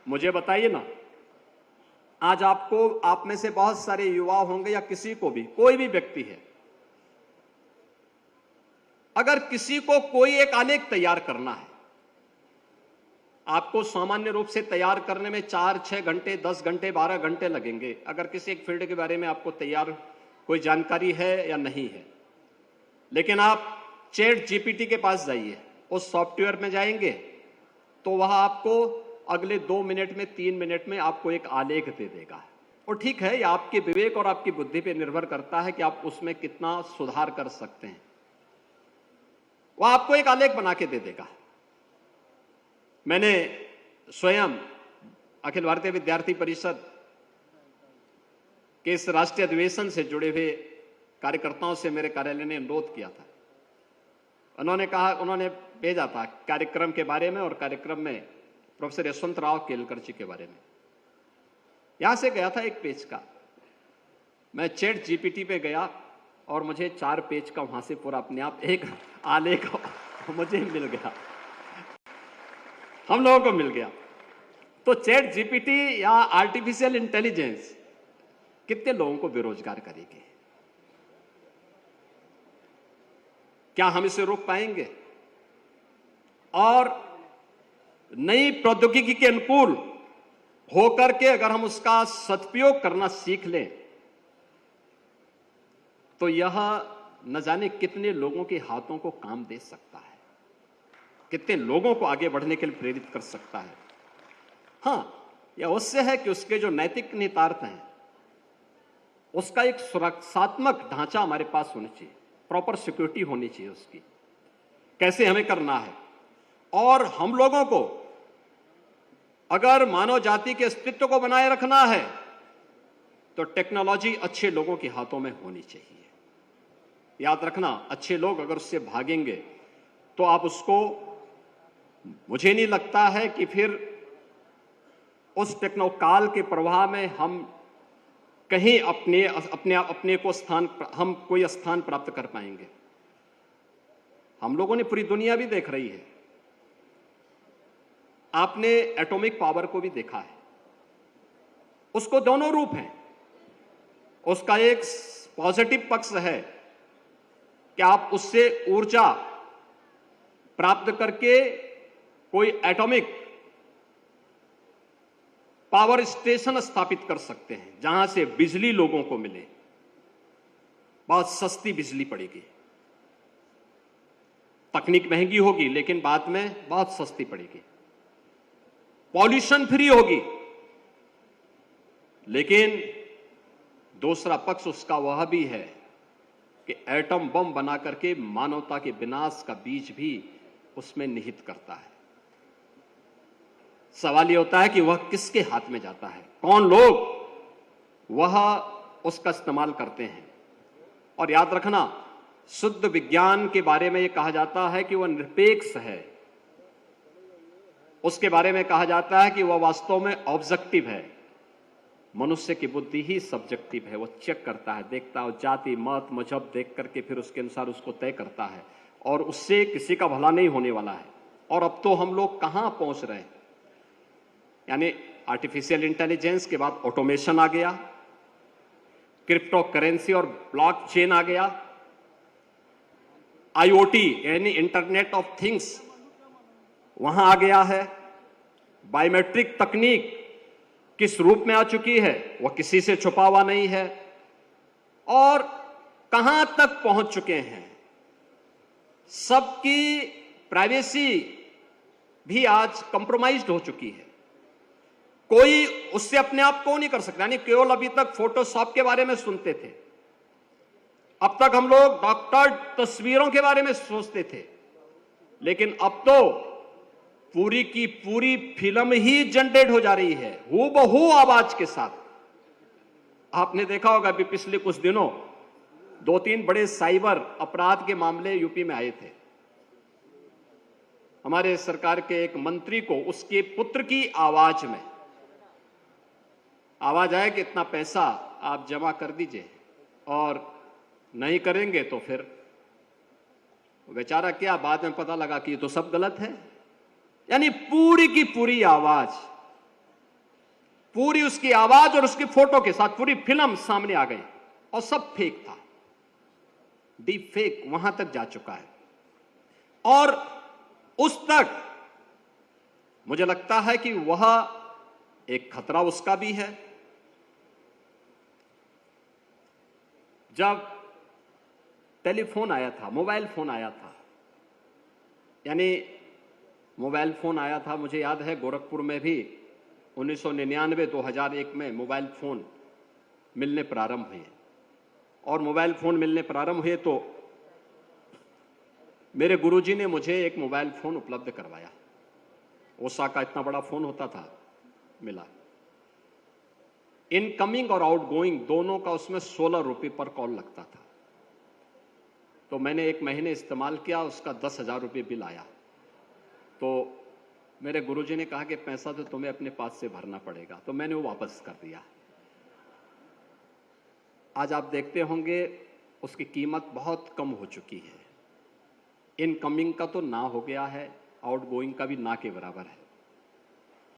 मुझे बताइए ना, आज आपको, आप में से बहुत सारे युवा होंगे या किसी को भी, कोई भी व्यक्ति है, अगर किसी को कोई एक आलेख तैयार करना है, आपको सामान्य रूप से तैयार करने में 4-6 घंटे, 10 घंटे, 12 घंटे लगेंगे, अगर किसी एक फील्ड के बारे में आपको तैयार कोई जानकारी है या नहीं है। लेकिन आप चैट जीपीटी के पास जाइए, उस सॉफ्टवेयर में जाएंगे तो वह आपको अगले 2 मिनट में, 3 मिनट में आपको एक आलेख दे देगा। और ठीक है, यह आपके विवेक और आपकी बुद्धि पर निर्भर करता है कि आप उसमें कितना सुधार कर सकते हैं। वह आपको एक आलेख बना के दे देगा। मैंने स्वयं अखिल भारतीय विद्यार्थी परिषद के इस राष्ट्रीय अधिवेशन से जुड़े हुए कार्यकर्ताओं से मेरे कार्यालय ने अनुरोध किया था। उन्होंने भेजा था कार्यक्रम के बारे में, और कार्यक्रम में प्रोफेसर यशवंतराव केलकर जी के बारे में। यहां से गया था 1 पेज का, मैं चैट जीपीटी पे गया और मुझे 4 पेज का वहां से पूरा अपने आप एक आलेख मुझे मिल गया, हम लोगों को मिल गया। तो चैट जीपीटी या आर्टिफिशियल इंटेलिजेंस कितने लोगों को बेरोजगार करेगी? क्या हम इसे रोक पाएंगे? और नई प्रौद्योगिकी के अनुकूल होकर के अगर हम उसका सदुपयोग करना सीख लें तो यह न जाने कितने लोगों के हाथों को काम दे सकता है, कितने लोगों को आगे बढ़ने के लिए प्रेरित कर सकता है। हां, यह अवश्य है कि उसके जो नैतिक निहितार्थ हैं, उसका एक सुरक्षात्मक ढांचा हमारे पास होना चाहिए, प्रॉपर सिक्योरिटी होनी चाहिए उसकी, कैसे हमें करना है। और हम लोगों को अगर मानव जाति के अस्तित्व को बनाए रखना है तो टेक्नोलॉजी अच्छे लोगों के हाथों में होनी चाहिए। याद रखना, अच्छे लोग अगर उससे भागेंगे तो आप उसको, मुझे नहीं लगता है कि फिर उस टेक्नोकाल के प्रवाह में हम कहीं अपने को हम कोई स्थान प्राप्त कर पाएंगे। हम लोगों ने पूरी दुनिया भी देख रही है, आपने एटॉमिक पावर को भी देखा है, उसको दोनों रूप हैं। उसका एक पॉजिटिव पक्ष है कि आप उससे ऊर्जा प्राप्त करके कोई एटॉमिक पावर स्टेशन स्थापित कर सकते हैं जहां से बिजली लोगों को मिले, बहुत सस्ती बिजली पड़ेगी, तकनीक महंगी होगी लेकिन बाद में बहुत सस्ती पड़ेगी, पॉल्यूशन फ्री होगी। लेकिन दूसरा पक्ष उसका वह भी है कि एटम बम बना करके मानवता के विनाश का बीज भी उसमें निहित करता है। सवाल यह होता है कि वह किसके हाथ में जाता है, कौन लोग वह उसका इस्तेमाल करते हैं। और याद रखना, शुद्ध विज्ञान के बारे में यह कहा जाता है कि वह निरपेक्ष है, उसके बारे में कहा जाता है कि वह वास्तव में ऑब्जेक्टिव है। मनुष्य की बुद्धि ही सब्जेक्टिव है, वो चेक करता है, देखता है, जाति मत मजहब देख करके फिर उसके अनुसार उसको तय करता है, और उससे किसी का भला नहीं होने वाला है। और अब तो हम लोग कहां पहुंच रहे हैं, यानी आर्टिफिशियल इंटेलिजेंस के बाद ऑटोमेशन आ गया, क्रिप्टो करेंसी और ब्लॉकचेन आ गया, आईओटी यानी इंटरनेट ऑफ थिंग्स वहां आ गया है, बायोमेट्रिक तकनीक किस रूप में आ चुकी है वह किसी से छुपा हुआ नहीं है, और कहां तक पहुंच चुके हैं। सबकी प्राइवेसी भी आज कंप्रोमाइज्ड हो चुकी है, कोई उससे अपने आप को नहीं कर सकता। यानी केवल अभी तक फोटोशॉप के बारे में सुनते थे, अब तक हम लोग डॉक्टर तस्वीरों के बारे में सोचते थे, लेकिन अब तो पूरी की पूरी फिल्म ही जनरेट हो जा रही है हूबहू आवाज के साथ। आपने देखा होगा अभी पिछले कुछ दिनों 2-3 बड़े साइबर अपराध के मामले यूपी में आए थे। हमारे सरकार के एक मंत्री को उसके पुत्र की आवाज में आवाज आया कि इतना पैसा आप जमा कर दीजिए, और नहीं करेंगे तो फिर बेचारा क्या, बाद में पता लगा कि ये तो सब गलत है। यानी पूरी की पूरी आवाज पूरी उसकी आवाज और उसकी फोटो के साथ पूरी फिल्म सामने आ गई और सब फेक था। डीप फेक वहां तक जा चुका है और उस तक मुझे लगता है कि वह एक खतरा उसका भी है। जब टेलीफोन आया था, मोबाइल फोन आया था, यानी मोबाइल फोन आया था, मुझे याद है गोरखपुर में भी 1999-2001 में मोबाइल फोन मिलने प्रारंभ हुए और मोबाइल फोन मिलने प्रारंभ हुए तो मेरे गुरुजी ने मुझे एक मोबाइल फोन उपलब्ध करवाया। ओसा का इतना बड़ा फोन होता था, मिला। इनकमिंग और आउटगोइंग दोनों का उसमें 16 रुपए पर कॉल लगता था। तो मैंने 1 महीने इस्तेमाल किया, उसका 10,000 रुपये बिल आया। तो मेरे गुरुजी ने कहा कि पैसा तो तुम्हें अपने पास से भरना पड़ेगा, तो मैंने वो वापस कर दिया। आज आप देखते होंगे उसकी कीमत बहुत कम हो चुकी है। इनकमिंग का तो ना हो गया है, आउटगोइंग का भी ना के बराबर है।